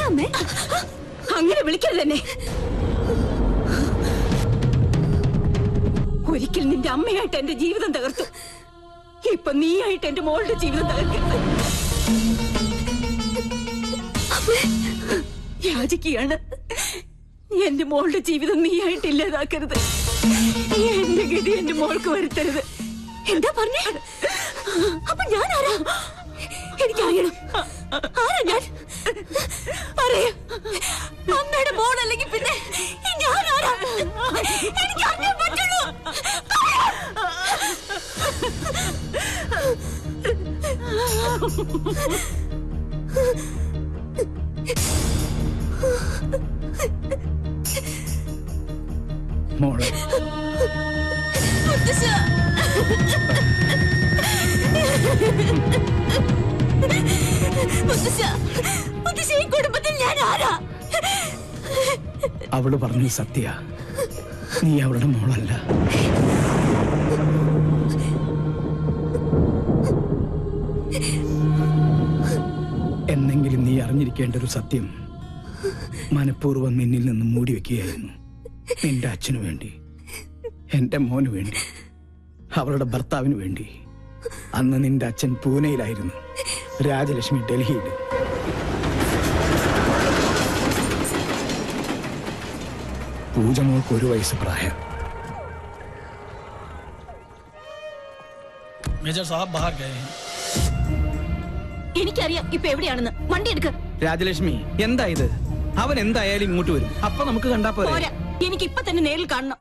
എന്താ അമ്മേ? അങ്ങനെ വിളിക്കരുത് എന്നെ. ഒരിക്കൽ നിന്റെ അമ്മയായിട്ട് എന്റെ ജീവിതം തകർത്തു. ഇപ്പൊ നീയായിട്ട് എന്റെ മോളുടെ ജീവിതം തകർക്കരുത്. യാചിക്കുകയാണ്. എന്റെ മോളുടെ ജീവിതം നീയായിട്ട് ഇല്ലാതാക്കരുത്. എന്റെ ഗതി എന്റെ മോൾക്ക് വരുത്തരുത്. എന്താ പറഞ്ഞേ? അപ്പൊ ഞാൻ ആരാ? എനിക്കറിയണം. ആരാ ഞാൻ? പറയാ. അമ്മയുടെ മോളല്ലെങ്കിൽ പിന്നെ ഞാൻ ആരാ? എനിക്ക് അറിയാൻ പറ്റുള്ളൂ. മോളെ ഈ കുടുംബത്തിൽ ഞാൻ ആരാ? അവള് പറഞ്ഞു സത്യ, നീ അവളുടെ മോളല്ല. എന്നെങ്കിലും നീ അറിഞ്ഞിരിക്കേണ്ട ഒരു സത്യം മനഃപൂർവ്വം നിന്നിൽ നിന്നും മൂടി വെക്കുകയായിരുന്നു. നിന്റെ അച്ഛനു വേണ്ടി, എന്റെ മോന് വേണ്ടി, അവളുടെ ഭർത്താവിന് വേണ്ടി. അന്ന് നിന്റെ അച്ഛൻ പൂനെയിലായിരുന്നു, രാജലക്ഷ്മി ഡൽഹിയിൽ. പൂജ മോൾക്ക് 1 വയസ്സ് പ്രായം. മേജർ സാഹബ് ബാഹർ ഗയേ ഹൈ. എനിക്കറിയാം ഇപ്പൊ എവിടെയാണെന്ന്. വണ്ടി എടുക്ക. രാജലക്ഷ്മി, എന്താ ഇത്? അവൻ എന്തായാലും ഇങ്ങോട്ട് വരും. അപ്പൊ നമുക്ക് കണ്ടാ പോരാ. എനിക്ക് ഇപ്പൊ തന്നെ നേരിൽ കാണണം.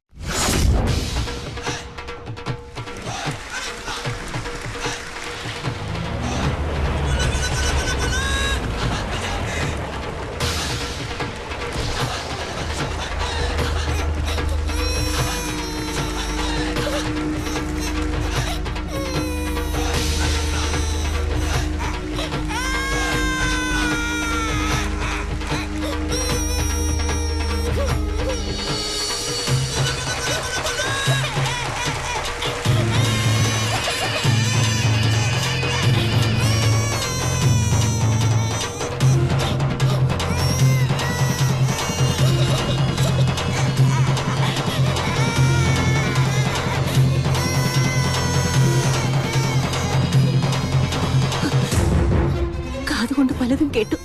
അതുകൊണ്ട് പലതും കേട്ടു.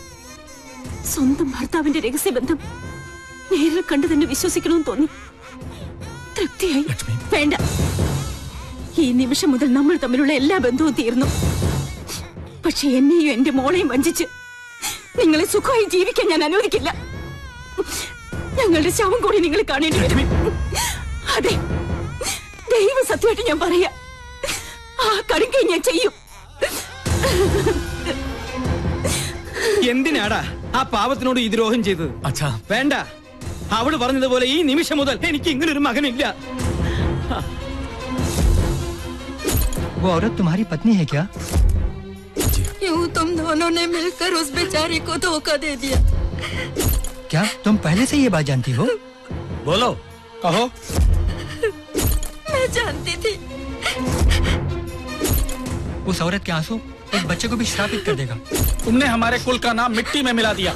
സ്വന്തം ഭർത്താവിന്റെ രഹസ്യബന്ധം നേരിൽ കണ്ടു തന്നെ വിശ്വസിക്കണമെന്ന് തോന്നി. തൃപ്തിയായി. വേണ്ട, ഈ നിമിഷം മുതൽ നമ്മൾ തമ്മിലുള്ള എല്ലാ ബന്ധവും തീർന്നു. പക്ഷെ എന്നെയും എന്റെ മോളെയും വഞ്ചിച്ച് നിങ്ങളെ സുഖമായി ജീവിക്കാൻ ഞാൻ അനുവദിക്കില്ല. ഞങ്ങളുടെ ശവം കൂടി നിങ്ങൾ കാണേണ്ടി വരും. അതെ, ദൈവ സത്യമായിട്ട് ഞാൻ പറയാ, ആ കടുങ്കൈ ഞാൻ ചെയ്യും. എന്തിനാടാ ആ പാവത്തിനോട് ഈ ദ്രോഹം ചെയ്തത്? അച്ഛാ വേണ്ട, അവള് പറഞ്ഞതുപോലെ ഈ നിമിഷം മുതൽ എനിക്ക് ഇങ്ങനൊരു മകനില്ല. वो औरत तुम्हारी पत्नी है क्या? यूं तुम दोनों ने मिलकर उस बेचारी को धोखा दे दिया। क्या तुम पहले से ये बात जानती हो? बोलो, कहो। मैं जानती थी। उस औरत के आंसू एक बच्चे को भी श्रापित कर देगा। तुमने हमारे कुल का नाम मिट्टी में मिला दिया।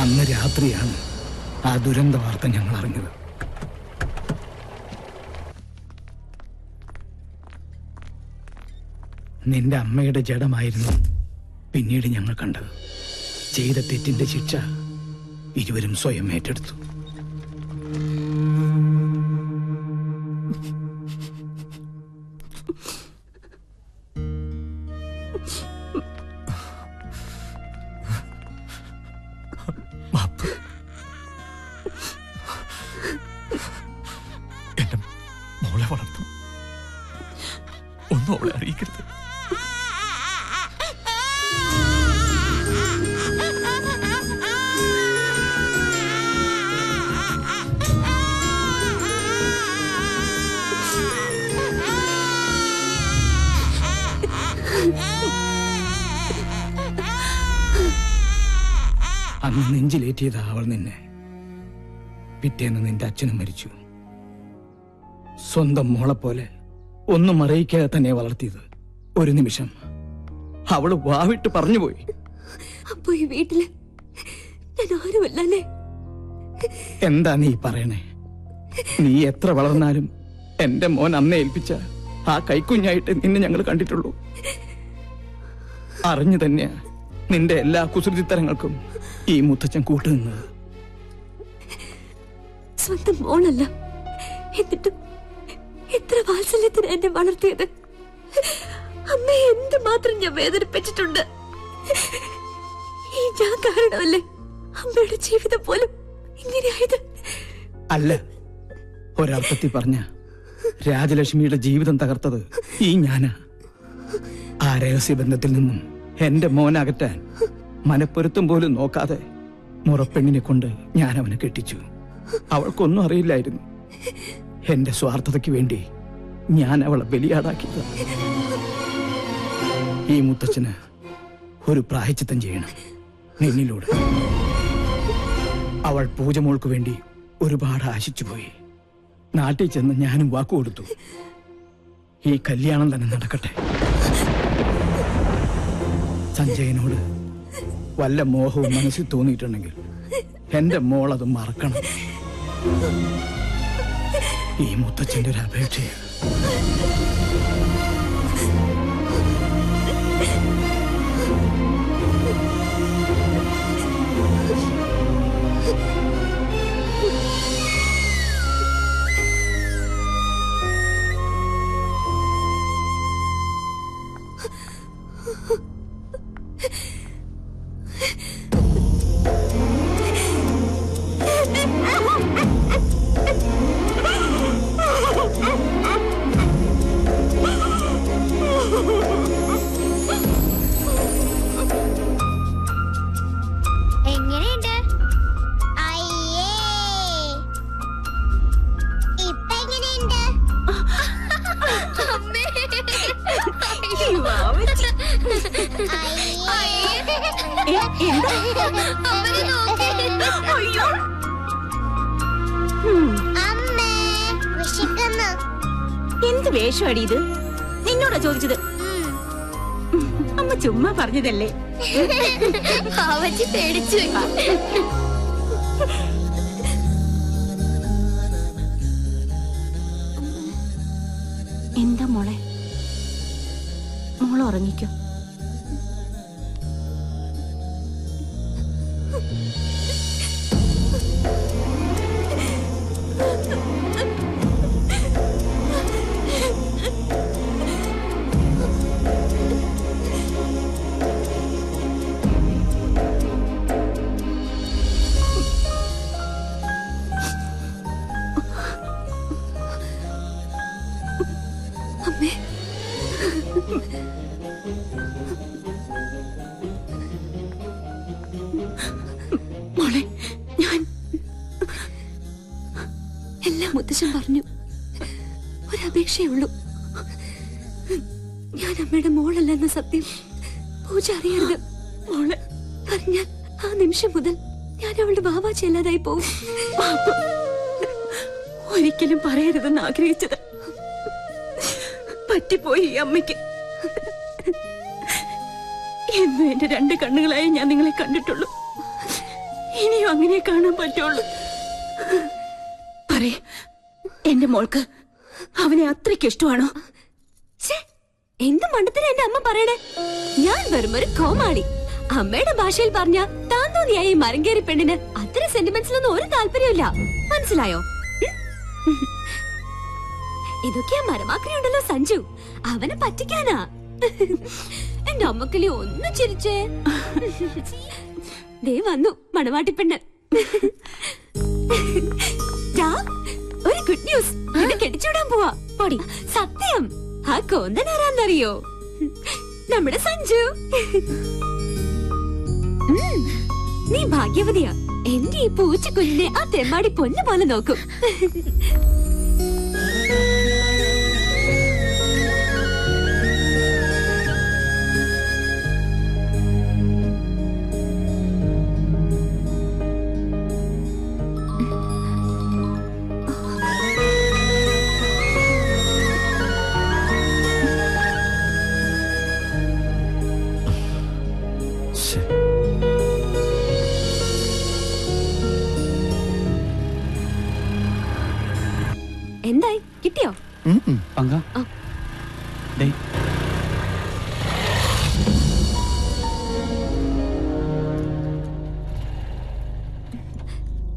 അന്ന് രാത്രിയാണ് ആ ദുരന്ത വാർത്ത ഞങ്ങൾ അറിഞ്ഞത്. നിന്റെ അമ്മയുടെ ജഡമായിരുന്നു പിന്നീട് ഞങ്ങൾ കണ്ടത്. ചെയ്ത തെറ്റിന്റെ ശിക്ഷ ഇരുവരും സ്വയം ഏറ്റെടുത്തു. എന്റെ മോളെ വളർത്തും, ഒന്നും അവളെ അറിയിക്കരുത്. അന്ന് നെഞ്ചിലേറ്റിയതാ അവൾ നിന്നെ. പിറ്റേന്ന് നിന്റെ അച്ഛനും മരിച്ചു. സ്വന്തം മോളെ പോലെ ഒന്നും അറിയിക്കാതെ തന്നെ വളർത്തിയത്. ഒരു നിമിഷം അവള് വാവിട്ട് പറഞ്ഞുപോയി. അപ്പൊ ഈ വീട്ടില് ഞാൻ ആരുമല്ലേ? എന്താ നീ പറയണേ? നീ എത്ര വളർന്നാലും എന്റെ മോൻ അന്ന് ഏൽപ്പിച്ച ആ കൈക്കുഞ്ഞായിട്ട് നിന്നെ ഞങ്ങൾ കണ്ടിട്ടുള്ളൂ. അറിഞ്ഞു തന്നെയാ നിന്റെ എല്ലാ കുസൃതിത്തരങ്ങൾക്കും ഈ മുത്തച്ഛൻ കൂട്ടുനിന്നത്. സ്വന്തം മോളല്ല, എന്നിട്ടും എത്ര വാത്സല്യത്തിന് എന്നെ വളർത്തിയത്. അമ്മയെ എന്തുമാത്രം ഞാൻ വേദനിപ്പിച്ചിട്ടുണ്ട്. ഈ ഞാൻ കാരണമല്ലേ അമ്മയുടെ ജീവിതം പോലും ഇങ്ങനെയായത്? അല്ല, ഒരർത്ഥത്തിൽ പറഞ്ഞ രാജലക്ഷ്മിയുടെ ജീവിതം തകർത്തത് ഈ ഞാനാ. ആ രഹസ്യബന്ധത്തിൽ നിന്നും എന്റെ മോനകറ്റാൻ മനപ്പൊരുത്തം പോലും നോക്കാതെ മുറപ്പെണ്ണിനെ കൊണ്ട് ഞാൻ അവനെ കെട്ടിച്ചു. അവൾക്കൊന്നും അറിയില്ലായിരുന്നു. എന്റെ സ്വാർത്ഥതയ്ക്ക് വേണ്ടി ഞാൻ അവളെ ബലിയാടാക്കിയത്. ഈ മുത്തച്ഛന് ഒരു പ്രായശ്ചിത്തം ചെയ്യണം നിന്നിലൂടെ. അവൾ പൂജമോൾക്ക് വേണ്ടി ഒരുപാട് ആശിച്ചുപോയി. നാട്ടിൽ ചെന്ന് ഞാനും വാക്കു കൊടുത്തു, ഈ കല്യാണം തന്നെ നടക്കട്ടെ. സഞ്ജയനോട് വല്ല മോഹവും മനസ്സിൽ തോന്നിയിട്ടുണ്ടെങ്കിൽ എന്റെ മോൾ അത് മറക്കണം. ഈ മുത്തച്ഛന്റെ ഒരു അപേക്ഷയാണ്. എന്ത് വേഷമാടി ഇത്? നിന്നോടാ ചോദിച്ചത്? അമ്മ ചുമ്മാ പറഞ്ഞതല്ലേ. പേടിച്ചു. എന്താ മോളെ? മോള് ഉറങ്ങിക്കോ. മോളെ, ഞാൻ എല്ലാം മുത്തശ്ശൻ പറഞ്ഞു. ഒരപേക്ഷയേ ഉള്ളൂ. ഞാൻ അമ്മയുടെ മോളല്ലെന്ന സത്യം പൂജ അറിയരുത്. മോളെ പറഞ്ഞാൽ ആ നിമിഷം മുതൽ ഞാൻ അവളുടെ വാവാച്ചി അല്ലാതായി പോവും. ഒരിക്കലും പറയരുതെന്ന് ആഗ്രഹിച്ചത് പറ്റിപ്പോയി ഈ അമ്മയ്ക്ക്. എന്നും എന്റെ രണ്ട് കണ്ണുകളായി ഞാൻ നിങ്ങളെ കണ്ടിട്ടുള്ളൂ. ഇനിയും അങ്ങനെ കാണാൻ പറ്റുള്ളൂ. പറയേ, എന്റെ മോൾക്ക് അവനെ അത്രയ്ക്ക് ഇഷ്ടമാണോ? എന്ത് മണ്ടത്തിന് എന്റെ അമ്മ പറയണേ? ഞാൻ വെറും ഒരു കോമാളി. അമ്മയുടെ ഭാഷയിൽ പറഞ്ഞ താൻ തോന്നിയായി മരങ്കേറി പെണ്ണിന് അത്ര സെന്റിമെന്റ്സിലൊന്നും ഒരു താല്പര്യമില്ല. മനസ്സിലായോ? ഇതൊക്കെയാ മരമാക്രിയുണ്ടല്ലോ സഞ്ജു, അവനെ പറ്റിക്കാനാ. എന്റെ അമ്മക്കിളി ഒന്ന് ചിരിച്ചേ. ദേ വന്നു മണവാട്ടിപ്പെണ്ണ്. ഒരു ഗുഡ് ന്യൂസ്, എന്നെ കെട്ടിച്ചൂടാൻ പോവാ. പൊടി സത്യം. ആ കോന്തൻ ആരാന്നറിയോ? നമ്മുടെ സഞ്ജു. നീ ഭാഗ്യവതിയാ. എന്റെ ഈ പൂച്ചക്കുഞ്ഞിനെ ആ തെമ്മാടി പൊന്നു പോലെ നോക്കും. എന്തായി, കിട്ടിയോ? പങ്ക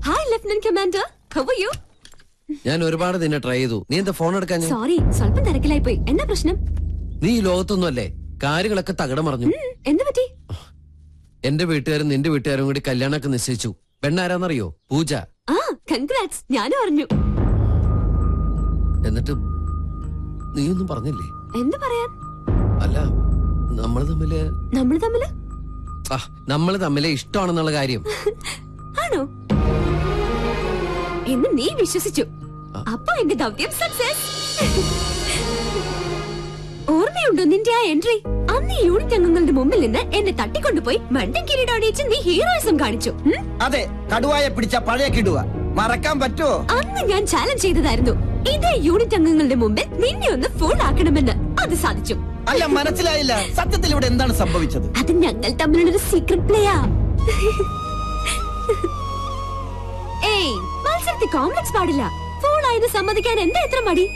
hi lieutenant commander, how are you? ഞാൻ ഒരുപാട് നിന്നെ ട്രൈ ചെയ്തു. നീ എന്താ ഫോൺ എടുക്കാൻ? സോറി, സ്വല്പം തിരക്കിലായി പോയി. എന്താ പ്രശ്നം? നീ ഈ ലോകത്തൊന്നും അല്ലേ, കാര്യങ്ങളൊക്കെ തകിടം മറിഞ്ഞു. എന്ത് പറ്റി? എന്റെ വീട്ടുകാരും നിന്റെ വീട്ടുകാരും കൂടി കല്യാണമൊക്കെ നിശ്ചയിച്ചു. പെണ്ണാരാന്നറിയോ? പൂജ. ആ, കൺഗ്രാറ്റ്സ്, ഞാനും അറിഞ്ഞു. എന്നിട്ട് നീയൊന്നും പറഞ്ഞില്ലേ? എന്ത് പറയാൻ? അല്ല, നമ്മള് തമ്മില് ഇഷ്ടമാണെന്നുള്ള കാര്യം. ആണോ എന്ന് നീ വിശ്വസിച്ചു? അപ്പൊ എന്റെ ദൗത്യം സക്സസ്. ഓർമ്മയുണ്ടോ നിന്റെ ആ എൻട്രി? അന്ന് ഈ യൂണിറ്റ് അംഗങ്ങളുടെ മുമ്പിൽ നിന്ന് എന്നെ തട്ടിക്കൊണ്ടുപോയി മണ്ടൻ കിരീടം അണിയിച്ച് നീ ഹീറോയിസം കാണിച്ചു. അതെ, കടുവായെ പിടിച്ച പഴയ കിടുവ മറക്കാൻ പറ്റുമോ? അന്ന് ഞാൻ ചാലഞ്ച് ചെയ്തതായിരുന്നു, ഇതേ യൂണിറ്റ് അംഗങ്ങളുടെ മുമ്പിൽ നിന്നെ ഒന്ന് ഫോൺ ആക്കണമെന്ന്. അത് സാധിച്ചു. അല്ല, മനസ്സിലായില്ല. സത്യത്തിൽ ഇവിടെ എന്താണ് സംഭവിച്ചത്? അത് ഞങ്ങൾ തമ്മിലുള്ളൊരു സീക്രട്ട് പ്ലേയാ. ഏയ്, മത്സരത്തിൽ കോംപ്ലക്സ് പാടില്ല. ഫോൺ ആയത് സമ്മതിക്കാൻ എന്താ എത്ര മടി?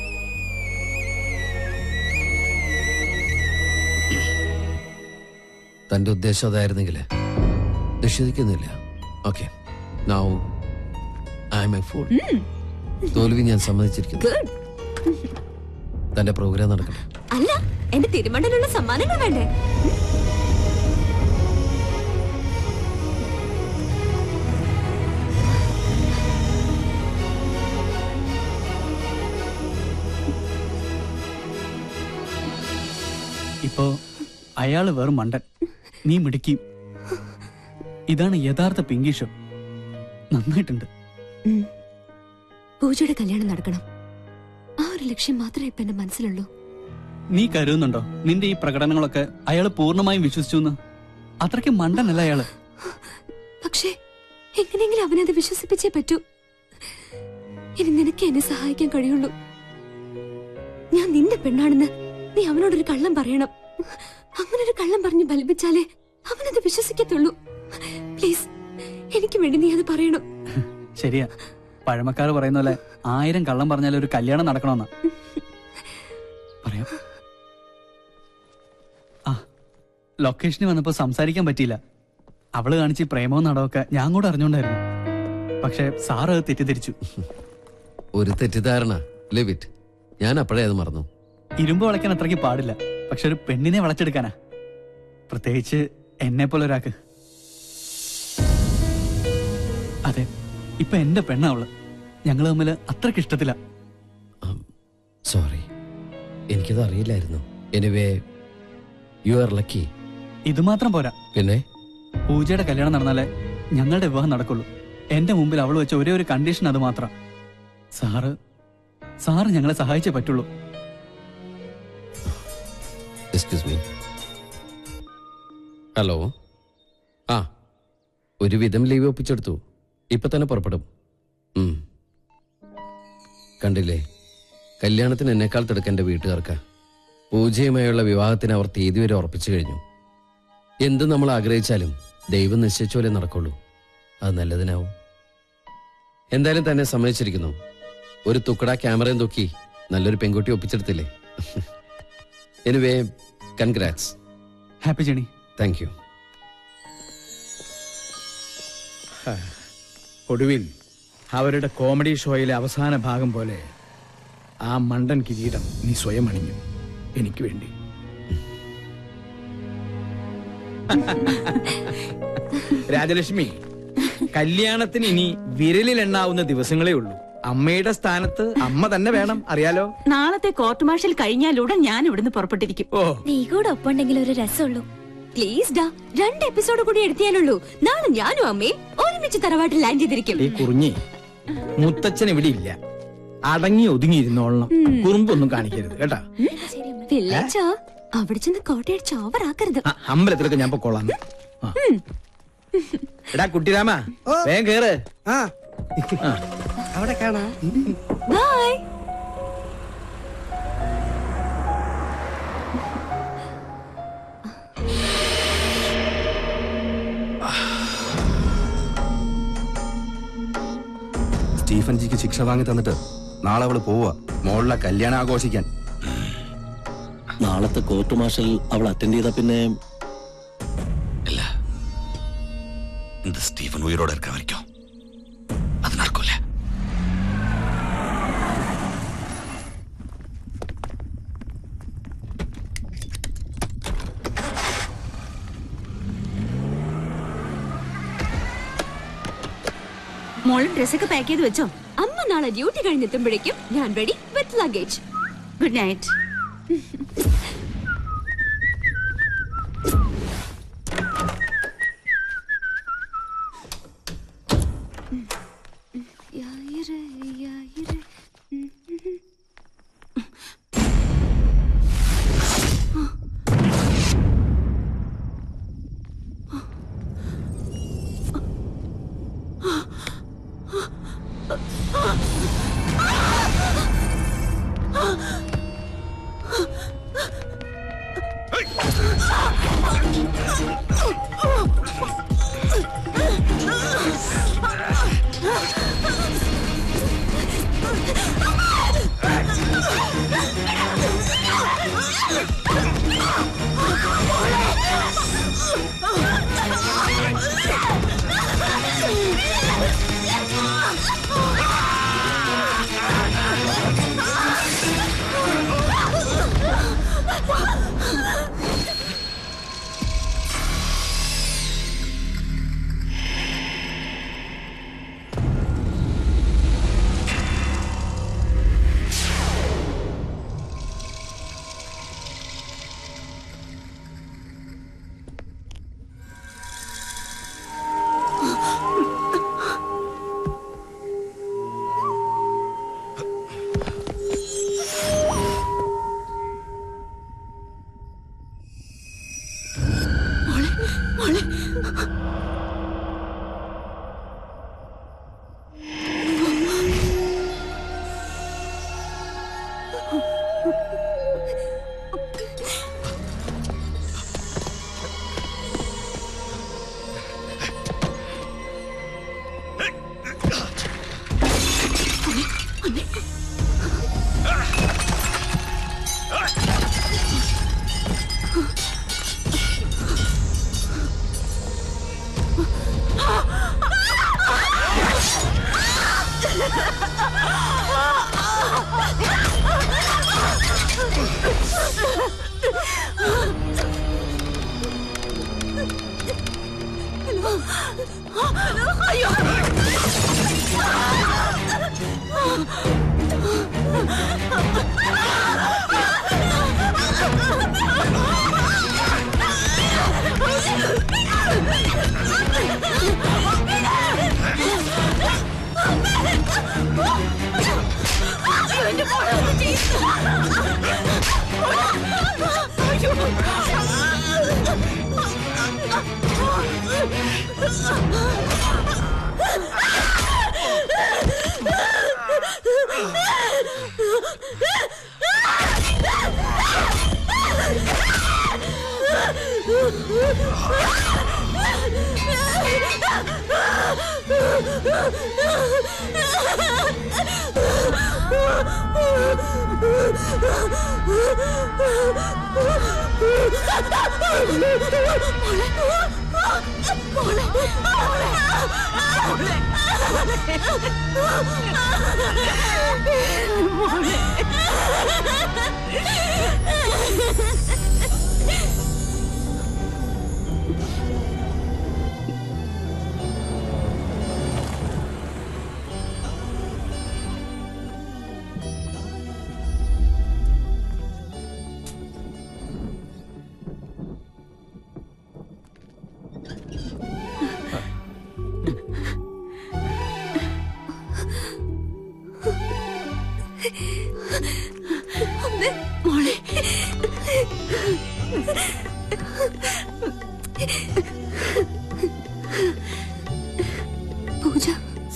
തന്റെ ഉദ്ദേശം അതായിരുന്നെങ്കിൽ നിഷേധിക്കുന്നില്ല. Okay, now I am a fool. തോൽവി ഞാൻ സമ്മതിച്ചിരിക്കുന്നു. തന്റെ പ്രോഗ്രാം നടക്കട്ടെ. അല്ല, എന്റെ തിരുമണ്ടനുള്ള സമ്മാനങ്ങൾ വേണ്ടേ? ഇപ്പോ അയാള് വെറും മണ്ടൻ, നീ മിടുക്കി. ഇതാണ് യഥാർത്ഥ പിങ്കീഷോ. നന്നായിട്ടുണ്ട്. പൂജയുടെ കല്യാണം നടക്കണം. ആ ഒരു ലക്ഷ്യം മാത്രമേ ഇപ്പൊ എന്റെ മനസ്സിലുള്ളൂ. നീ കരുതുന്നുണ്ടോ നിന്റെ ഈ പ്രകടനങ്ങളൊക്കെ അയാള് പൂർണ്ണമായും വിശ്വസിച്ചു? അത്രയ്ക്ക് മണ്ടനല്ല അയാള്. പക്ഷേ എങ്ങനെയെങ്കിലും അവനത് വിശ്വസിപ്പിച്ചേ പറ്റൂ. ഇനി നിനക്ക് എന്നെ സഹായിക്കാൻ കഴിയുള്ളൂ. ഞാൻ നിന്റെ പെണ്ണാണെന്ന് നീ അവനോടൊരു കള്ളം പറയണം. അങ്ങനൊരു കള്ളം പറഞ്ഞ് ബലിപ്പിച്ചാലേ അവനത് വിശ്വസിക്കത്തുള്ളൂ. പ്ലീസ്, എനിക്ക് വേണ്ടി നീ അത് പറയണം. ശരിയാ, പഴമക്കാർ പറയുന്ന പോലെ 1000 കള്ളം പറഞ്ഞാലും ഒരു കല്യാണം നടക്കണമെന്നാ പറയാം. ആ, ലൊക്കേഷനിൽ വന്നപ്പോ സംസാരിക്കാൻ പറ്റിയില്ല. അവള് കാണിച്ച് പ്രേമവും നടവൊക്കെ ഞാൻ കൂടെ അറിഞ്ഞോണ്ടായിരുന്നു. പക്ഷെ സാറ് അത് തെറ്റിദ്ധരിച്ചു. ഒരു തെറ്റിദ്ധാരണ. Live it. ഞാൻ അപ്പോഴേ അത് മറന്നു. ഇരുമ്പ് വളയ്ക്കാൻ അത്രയ്ക്ക് പാടില്ല, പക്ഷെ ഒരു പെണ്ണിനെ വളച്ചെടുക്കാനാ, പ്രത്യേകിച്ച് എന്നെ പോലെ ഒരാൾക്ക്. അതെ, ഇപ്പൊ എന്റെ പെണ്ണാ അവള്. ഞങ്ങള് തമ്മില് അത്രയ്ക്ക് ഇഷ്ടത്തില്ല. സോറി, എനിക്കത് അറിയില്ലായിരുന്നു. Anyway, you are lucky. ഇത് മാത്രം പോരാ, പിന്നെ പൂജയുടെ കല്യാണം നടന്നാലേ ഞങ്ങളുടെ വിവാഹം നടക്കുള്ളൂ. എന്റെ മുമ്പിൽ അവള് വെച്ച ഒരേ ഒരു കണ്ടീഷൻ അത് മാത്രം. സാറ് ഞങ്ങളെ സഹായിച്ചേ പറ്റുള്ളൂ. Excuse me. ഹലോ. ആ, ഒരുവിധം ലീവ് ഒപ്പിച്ചെടുത്തു. ഇപ്പൊ തന്നെ പുറപ്പെടും. കണ്ടില്ലേ, കല്യാണത്തിന് എന്നെക്കാൾ തിടുക്കം എന്റെ വീട്ടുകാർക്ക്. പൂജയുമായുള്ള വിവാഹത്തിന് അവർ തീയതി വരെ ഉറപ്പിച്ചു കഴിഞ്ഞു. എന്ത് നമ്മൾ ആഗ്രഹിച്ചാലും ദൈവം നിശ്ചയിച്ച പോലെ നടക്കുള്ളൂ. അത് നല്ലതിനാവും. എന്തായാലും തന്നെ സമ്മതിച്ചിരിക്കുന്നു. ഒരു തുക്കട ക്യാമറയും തൂക്കി നല്ലൊരു പെൺകുട്ടി ഒപ്പിച്ചെടുത്തില്ലേ. Anyway, congrats. Happy journey. Thank you. ഒടുവിൽ അവരുടെ കോമഡി ഷോയിലെ അവസാന ഭാഗം പോലെ ആ മണ്ടൻ കിരീടം നീ സ്വയം അണിഞ്ഞു എനിക്ക് വേണ്ടി. രാജലക്ഷ്മി, കല്യാണത്തിന് ഇനി വിരലിൽ എണ്ണാവുന്ന ദിവസങ്ങളേ ഉള്ളൂ. അമ്മയുടെ സ്ഥാനത്ത് അമ്മ തന്നെ വേണം, അറിയാലോ. നാളത്തെ കോർട്ട് മാർഷൽ കഴിഞ്ഞാലുടൻ ഞാൻ ഇവിടുന്ന് പുറപ്പെട്ടിരിക്കും. നീ കൂടെ ഒപ്പുണ്ടെങ്കിൽ ഒരു രസമുള്ളൂ. പ്ലീസ് ഡാ, 2 എപ്പിസോഡ് കൂടി എടുത്തിയാലുള്ളൂ. നാളെ ഞാനും അമ്മയും ഒരുമിച്ച് തറവാട്ടിൽ ലാൻഡ് ചെയ്തിരിക്കും. ഈ കുറിഞ്ഞി, മുത്തച്ഛൻ ഇവിടെ ഇല്ല. അടങ്ങി ഒതുങ്ങിയിരുന്നോളണം. കുറുമ്പൊന്നും കാണിക്കരുത് കേട്ടാ. അവിടെ ചെന്ന് കോട്ടയടിച്ച് ഓവറാക്കരുത്. അമ്പലത്തിലൊക്കെ ഞാൻ പൊക്കോളാം. എടാ കുട്ടിരാമ, വേഗം കേറ്. അവിടെ കാണാം. ബൈ. സ്റ്റീഫൻ ജിക്ക് ശിക്ഷ വാങ്ങി തന്നിട്ട് നാളെ അവള് പോവാ. മോളുടെ കല്യാണം ആഘോഷിക്കാൻ. നാളത്തെ കോർട്ട് മാർഷൽ അവൾ അറ്റൻഡ് ചെയ്ത പിന്നെ இல்ல இந்த ஸ்டீஃபன் உயிரோட இருக்க வரைக்கும் அது நடக்கும்ல. മോളും ഡ്രസ്സൊക്കെ പാക്ക് ചെയ്ത് വെച്ചോ? അമ്മ നാളെ ഡ്യൂട്ടി കഴിഞ്ഞെത്തുമ്പോഴേക്കും ഞാൻ ready with luggage. Good night.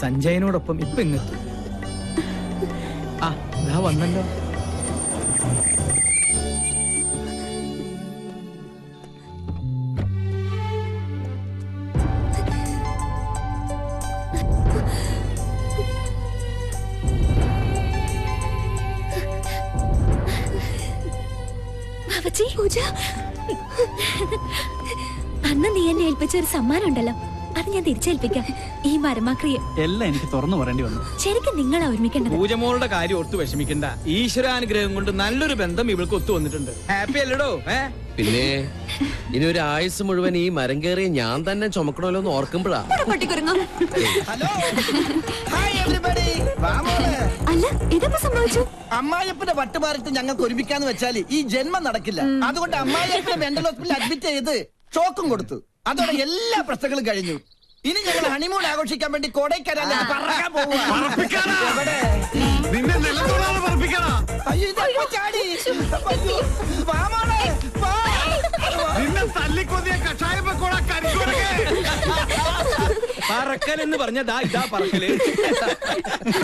സഞ്ജയനോടൊപ്പം ഇപ്പൊ ഇങ്ങെത്തും. ആ ഇതാ വന്നല്ലോ. അവച്ചി പൂജ, അന്ന് നീ എന്നെ ഏൽപ്പിച്ച ഒരു സമ്മാനം ഉണ്ടല്ലോ, അത് ഞാൻ തിരിച്ചേൽപ്പിക്കാം. ഈ മരമാക്രിയ എല്ലാം എനിക്ക് തുറന്നു പറയേണ്ടി വന്നു. ശരിക്കും നിങ്ങളാ ഒരുമിക്കേണ്ടത്. പൂജമോളുടെ കാര്യം ഓർത്ത് വിഷമിക്കണ്ട. ഈശ്വരാനുഗ്രഹം കൊണ്ട് നല്ലൊരു ബന്ധം ഇവൾക്ക് ഒത്തു വന്നിട്ടുണ്ട്. ഹാപ്പി അല്ലടോ? പിന്നെ ഇനി ഒരു ആയുസ് മുഴുവൻ ഈ മരം കയറിയ ഞാൻ തന്നെ ചുമക്കണമല്ലോ എന്ന് ഓർക്കുമ്പോഴാ. Hello, hi everybody. അല്ല, ഇതെപ്പോ സംഭവിച്ചു? അമ്മായിയപ്പന്റെ വട്ടുമാറിട്ട് ഞങ്ങൾക്ക് ഒരുമിക്കാന്ന് വെച്ചാല് ഈ ജന്മം നടക്കില്ല. അതുകൊണ്ട് അമ്മായിയപ്പനെ മെന്റൽ ഹോസ്പിറ്റലിൽ അഡ്മിറ്റ് ചെയ്ത് ഷോക്കും കൊടുത്തു. അതോടെ എല്ലാ പ്രശ്നങ്ങളും കഴിഞ്ഞു. ഇനി ഞങ്ങൾ ഹണിമൂൺ ആഘോഷിക്കാൻ വേണ്ടി കൊടൈക്കനാലിൽ പറക്കാൻ പോവുക. പറക്കൽ എന്ന് പറഞ്ഞ ഇതാ പറക്കല്.